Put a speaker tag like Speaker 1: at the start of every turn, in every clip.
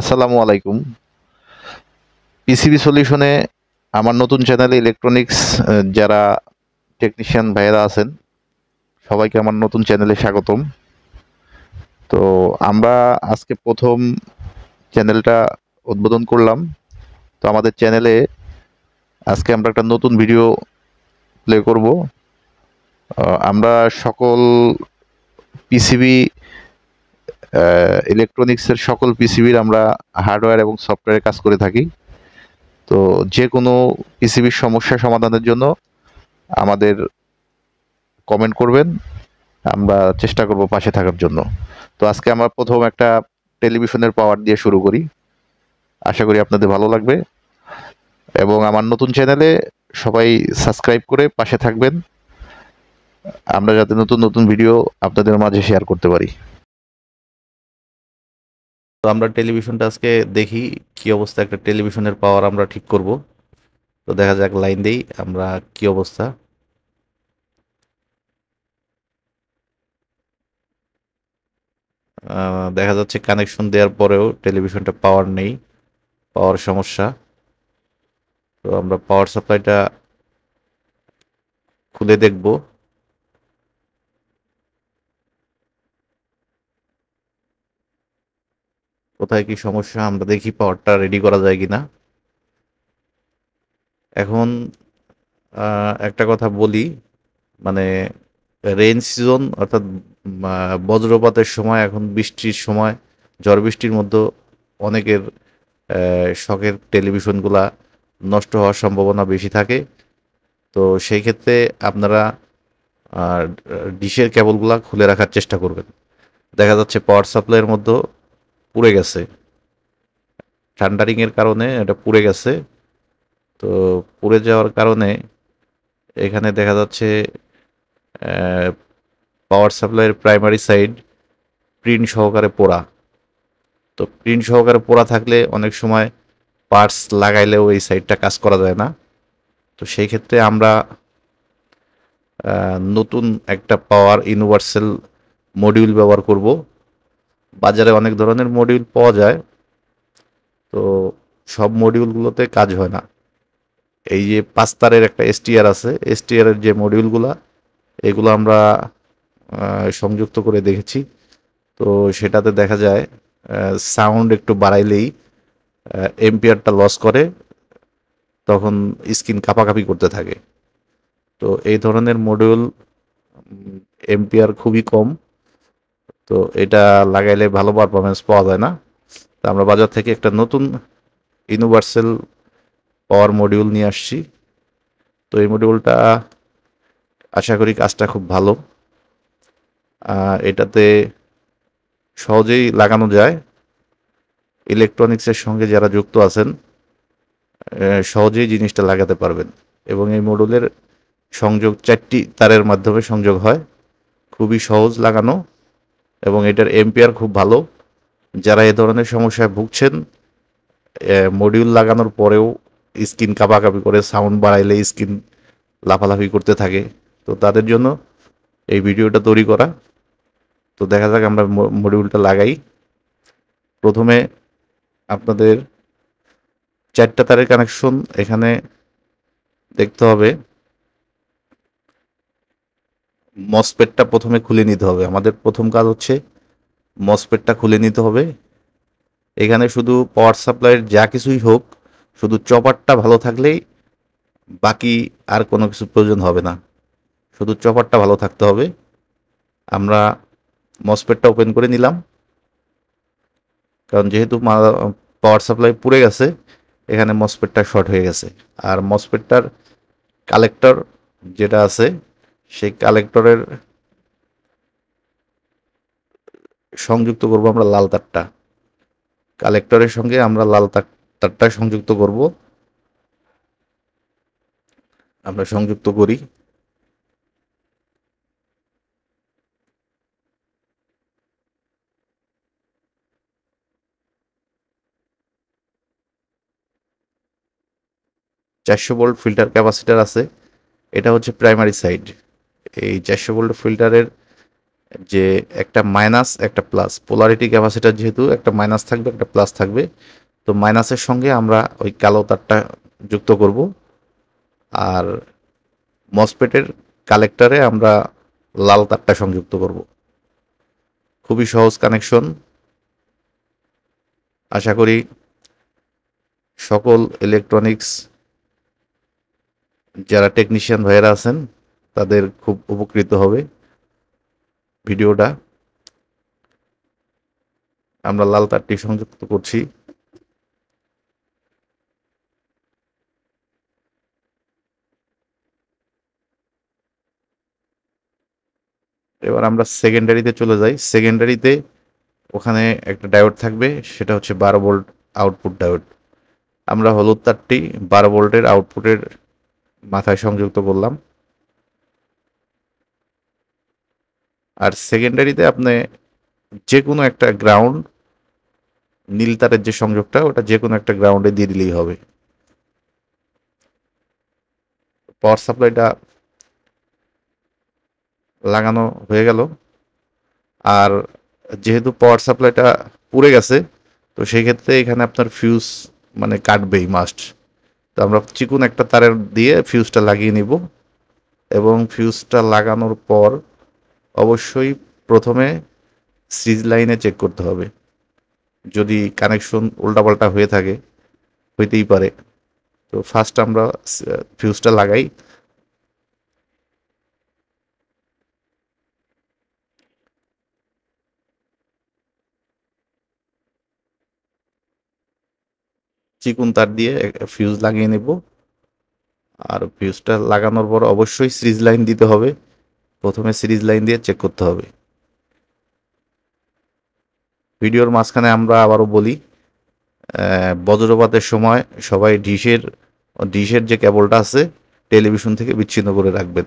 Speaker 1: আসসালামু আলাইকুম। পিসিবি সলিউশনে আমার নতুন চ্যানেলে ইলেকট্রনিক্স যারা টেকনিশিয়ান ভাইয়েরা আছেন সবাইকে আমার নতুন চ্যানেলে স্বাগতম। তো আমরা আজকে প্রথম চ্যানেলটা উদ্বোধন করলাম। তো আমাদের চ্যানেলে আজকে আমরা একটা নতুন ভিডিও প্লে করব। আমরা সকল পিসিবি ইলেকট্রনিক্সের সকল পিসিবির আমরা হার্ডওয়্যার এবং সফটওয়্যারে কাজ করে থাকি। তো যে কোনো পিসিবির সমস্যা সমাধানের জন্য আমাদের কমেন্ট করবেন, আমরা চেষ্টা করব পাশে থাকার জন্য। তো আজকে আমরা প্রথম একটা টেলিভিশনের পাওয়ার দিয়ে শুরু করি। আশা করি আপনাদের ভালো লাগবে এবং আমার নতুন চ্যানেলে সবাই সাবস্ক্রাইব করে পাশে থাকবেন, আমরা যাতে নতুন নতুন ভিডিও আপনাদের মাঝে শেয়ার করতে পারি। তো আমরা টেলিভিশনটা আজকে দেখি কি অবস্থা, একটা টেলিভিশনের পাওয়ার আমরা ঠিক করব। তো দেখা যাক, লাইন দেই আমরা কি অবস্থা। দেখা যাচ্ছে কানেকশন দেওয়ার পরেও টেলিভিশনটা পাওয়ার নেই, পাওয়ার সমস্যা। তো আমরা পাওয়ার সাপ্লাইটা খুলে দেখব। কোথায় কি সমস্যা আমরা দেখি, পাওয়ারটা রেডি করা যায় কিনা। এখন একটা কথা বলি, মানে রেইন সিজন অর্থাৎ বজ্রপাতের সময়, এখন বৃষ্টির সময়, ঝড় বৃষ্টির মধ্যে অনেকের শখের টেলিভিশনগুলা নষ্ট হওয়ার সম্ভাবনা বেশি থাকে। তো সেই ক্ষেত্রে আপনারা ডিশের কেবলগুলা খুলে রাখার চেষ্টা করবেন। দেখা যাচ্ছে পাওয়ার সাপ্লাইয়ের মধ্যে পুড়ে গেছে, থান্ডারিংয়ের কারণে এটা পুড়ে গেছে। তো পুড়ে যাওয়ার কারণে এখানে দেখা যাচ্ছে পাওয়ার সাপ্লাইয়ের প্রাইমারি সাইড প্রিন্ট সহকারে পোড়া। তো প্রিন্ট সহকারে পোড়া থাকলে অনেক সময় পার্টস লাগাইলেও এই সাইডটা কাজ করা যায় না। তো সেই ক্ষেত্রে আমরা নতুন একটা পাওয়ার ইউনিভার্সাল মডিউল ব্যবহার করব। বাজারে অনেক ধরনের মডিউল পাওয়া যায়, তো সব মডিউলগুলোতে কাজ হয় না। এই যে 5 তারের একটা এসটিআর আছে, এসটিআর এর যে মডিউলগুলা, এগুলো আমরা সংযুক্ত করে দেখেছি। তো সেটাতে দেখা যায় সাউন্ড একটু বাড়াইলেই এম্পিয়ারটা লস করে, তখন স্ক্রিন কাঁপাকাঁপি করতে থাকে। তো এই ধরনের মডিউল এম্পিয়ার খুবই কম, তো এটা লাগাইলে ভালো পারফরমেন্স পাওয়া যায় না। তো আমরা বাজার থেকে একটা নতুন ইউনিভার্সাল পাওয়ার মডিউল নিয়ে আসছি। তো এই মডিউলটা আশা করি কাজটা খুব ভালো। এটাতে সহজেই লাগানো যায়। ইলেকট্রনিক্সের সঙ্গে যারা যুক্ত আছেন সহজেই জিনিসটা লাগাতে পারবেন। এবং এই মডিউলের সংযোগ 4টি তারের মাধ্যমে সংযোগ হয়, খুবই সহজ লাগানো এবং এটার এম্পিয়ার খুব ভালো। যারা এ ধরনের সমস্যায় ভুগছেন, মডিউল লাগানোর পরেও স্ক্রিন কাঁপাকাঁপি করে, সাউন্ড বাড়াইলে স্ক্রিন লাফালাফি করতে থাকে, তো তাদের জন্য এই ভিডিওটা তৈরি করা। তো দেখা যাক আমরা মডিউলটা লাগাই। প্রথমে আপনাদের 4টা তারের কানেকশন এখানে দেখতে হবে। মসফেটটা প্রথমে খুলে নিতে হবে। আমাদের প্রথম কাজ হচ্ছে মসফেটটা খুলে নিতে হবে। এখানে শুধু পাওয়ার সাপ্লাইয়ের যা কিছুই হোক, শুধু চপারটা ভালো থাকলেই বাকি আর কোনো কিছু প্রয়োজন হবে না, শুধু চপারটা ভালো থাকতে হবে। আমরা মসফেটটা ওপেন করে নিলাম, কারণ যেহেতু পাওয়ার সাপ্লাই পুড়ে গেছে, এখানে মসফেটটা শর্ট হয়ে গেছে। আর মসফেটটার কালেক্টর যেটা আছে, সেই কালেক্টরের সংযুক্ত করব আমরা লাল তারটা। কালেক্টরের সঙ্গে আমরা লাল তারটা সংযুক্ত করব। আমরা সংযুক্ত করি। চারশো ভোল্ট ফিল্টার ক্যাপাসিটার আছে, এটা হচ্ছে প্রাইমারি সাইড। এই 400 ভোল্ট ফিল্টারের যে একটা মাইনাস একটা প্লাস, পোলারিটি ক্যাপাসিটার যেহেতু একটা মাইনাস থাকবে একটা প্লাস থাকবে, তো মাইনাসের সঙ্গে আমরা ওই কালো তারটা যুক্ত করব, আর মসফেটের কালেক্টরে আমরা লাল তারটা সংযুক্ত করব। খুবই সহজ কানেকশন। আশা করি সকল ইলেকট্রনিক্স যারা টেকনিশিয়ান ভাইয়েরা আছেন তাদের খুব উপকৃত হবে ভিডিওটা। আমরা লাল তারটি সংযুক্ত করছি। এবার আমরা সেকেন্ডারিতে চলে যাই। সেকেন্ডারিতে ওখানে একটা ডায়োড থাকবে, সেটা হচ্ছে 12 ভোল্ট আউটপুট ডায়োড। আমরা হলুদ তারটি 12 ভোল্টের আউটপুটের মাথায় সংযুক্ত করলাম। আর সেকেন্ডারিতে আপনি যে কোনো একটা গ্রাউন্ড, নীল তারের যে সংযোগটা ওটা যে কোনো একটা গ্রাউন্ডে দিয়ে দিলেই হবে। পাওয়ার সাপ্লাইটা লাগানো হয়ে গেল। আর যেহেতু পাওয়ার সাপ্লাইটা পুড়ে গেছে, তো সেই ক্ষেত্রে এখানে আপনার ফিউজ মানে কাটবেই মাস্ট। তো আমরা চিকুন একটা তারের দিয়ে ফিউজটা লাগিয়ে নিব, এবং ফিউজটা লাগানোর পর অবশ্যই প্রথমে সিরিজ লাইনে চেক করতে হবে। যদি কানেকশন উল্টাপাল্টা হয়ে থাকে, হইতেই পারে, তো ফার্স্ট আমরা ফিউজটা লাগাই। চিকুন তার দিয়ে ফিউজ লাগিয়ে নেব। আর ফিউজটা লাগানোর পর অবশ্যই সিরিজ লাইন দিতে হবে। প্রথমে সিরিজ লাইন দিয়ে চেক করতে হবে। ভিডিওর মাঝখানে আমরা আবারও বলি, বজ্রপাতের সময় সবাই ডিশের যে কেবলটা আছে টেলিভিশন থেকে বিচ্ছিন্ন করে রাখবেন,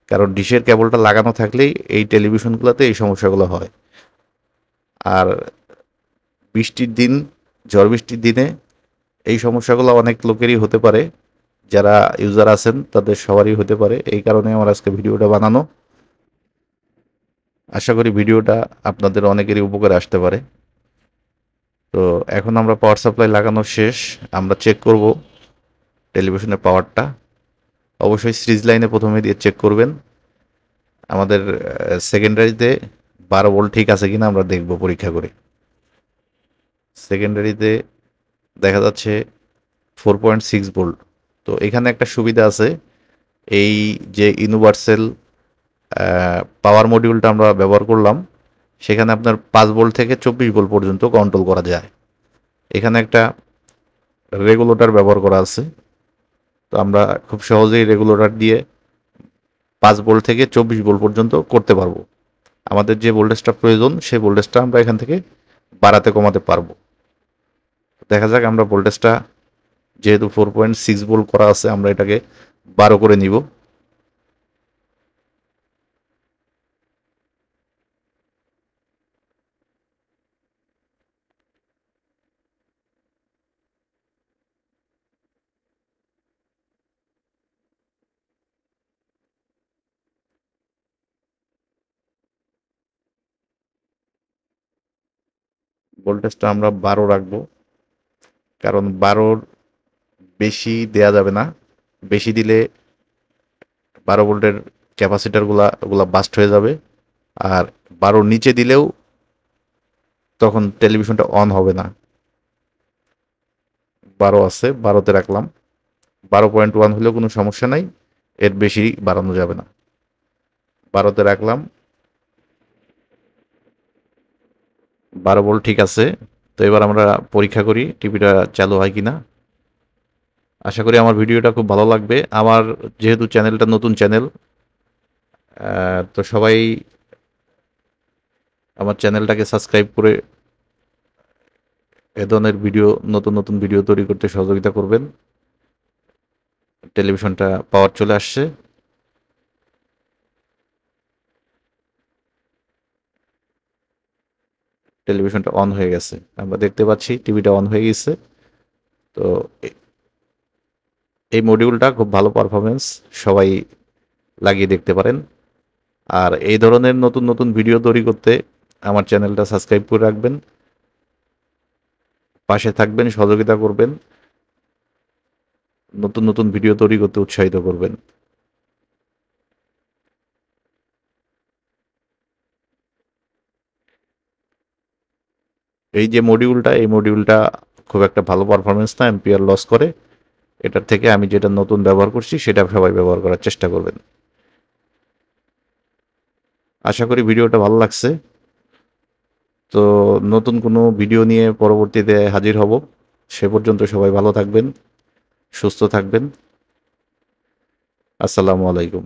Speaker 1: কারণ ডিশের কেবলটা লাগানো থাকলেই এই টেলিভিশনগুলোতে এই সমস্যাগুলো হয়। আর বৃষ্টির দিন, ঝড় বৃষ্টির দিনে এই সমস্যাগুলো অনেক লোকেরই হতে পারে, যারা ইউজার আছেন তাদের সবারই হতে পারে। এই কারণে আমার আজকে ভিডিওটা বানানো। আশা করি ভিডিওটা আপনাদের অনেকেরই উপকারে আসতে পারে। তো এখন আমরা পাওয়ার সাপ্লাই লাগানো শেষ। আমরা চেক করব টেলিভিশনের পাওয়ারটা। অবশ্যই সিরিজ লাইনে প্রথমে দিয়ে চেক করবেন। আমাদের সেকেন্ডারিতে 12 ভোল্ট ঠিক আছে কিনা আমরা দেখব পরীক্ষা করে। সেকেন্ডারিতে দেখা যাচ্ছে 4.6 ভোল্ট। তো এখানে একটা সুবিধা আছে, এই যে ইউনিভার্সাল পাওয়ার মডিউলটা আমরা ব্যবহার করলাম, সেখানে আপনার 5 ভোল্ট থেকে 24 ভোল্ট পর্যন্ত কন্ট্রোল করা যায়। এখানে একটা রেগুলেটর ব্যবহার করা আছে, তো আমরা খুব সহজেই রেগুলেটর দিয়ে 5 ভোল্ট থেকে 24 ভোল্ট পর্যন্ত করতে পারবো। আমাদের যে ভোল্টেজটা প্রয়োজন সেই ভোল্টেজটা আমরা এখান থেকে বাড়াতে কমাতে পারবো। দেখা যাক, আমরা ভোল্টেজটা যেহেতু 4.6 ভোল্ট করা আছে, আমরা এটাকে 12 করে নিব। ভোল্টেজটা আমরা 12 রাখবো, কারণ 12-র বেশি দেয়া যাবে না। বেশি দিলে 12 ভোল্টের ক্যাপাসিটারগুলা ওগুলা বাস্ট হয়ে যাবে। আর 12-র নিচে দিলেও তখন টেলিভিশনটা অন হবে না। 12 আছে, 12-তে রাখলাম। 12.1 হলেও কোনো সমস্যা নাই, এর বেশি বাড়ানো যাবে না। 12-তে রাখলাম। 12 ভোল্ট ঠিক আছে। তো এবার আমরা পরীক্ষা করি টিভিটা চালু হয় কিনা। আশা করি আমার ভিডিওটা খুব ভালো লাগবে। আমার যেহেতু চ্যানেলটা নতুন চ্যানেল, তো সবাই আমার চ্যানেলটাকে সাবস্ক্রাইব করে এ ধরনের ভিডিও, নতুন নতুন ভিডিও তৈরি করতে সহযোগিতা করবেন। টেলিভিশনটা পাওয়ার চলে আসছে। টেলিভিশনটা অন হয়ে গেছে, আমরা দেখতে পাচ্ছি টিভিটা অন হয়ে গেছে। তো এই মডিউলটা খুব ভালো পারফরমেন্স, সবাই লাগিয়ে দেখতে পারেন। আর এই ধরনের নতুন নতুন ভিডিও তৈরি করতে আমার চ্যানেলটা সাবস্ক্রাইব করে রাখবেন, পাশে থাকবেন, সহযোগিতা করবেন, নতুন নতুন ভিডিও তৈরি করতে উৎসাহিত করবেন। এই যে মডিউলটা, এই মডিউলটা খুব একটা ভালো পারফরমেন্স না, এম্পিয়ার লস করে। এটার থেকে আমি যেটা নতুন ব্যবহার করছি সেটা সবাই ব্যবহার করার চেষ্টা করবেন। আশা করি ভিডিওটা ভালো লাগছে। তো নতুন কোনো ভিডিও নিয়ে পরবর্তীতে হাজির হব। সে পর্যন্ত সবাই ভালো থাকবেন, সুস্থ থাকবেন। আসসালামু আলাইকুম।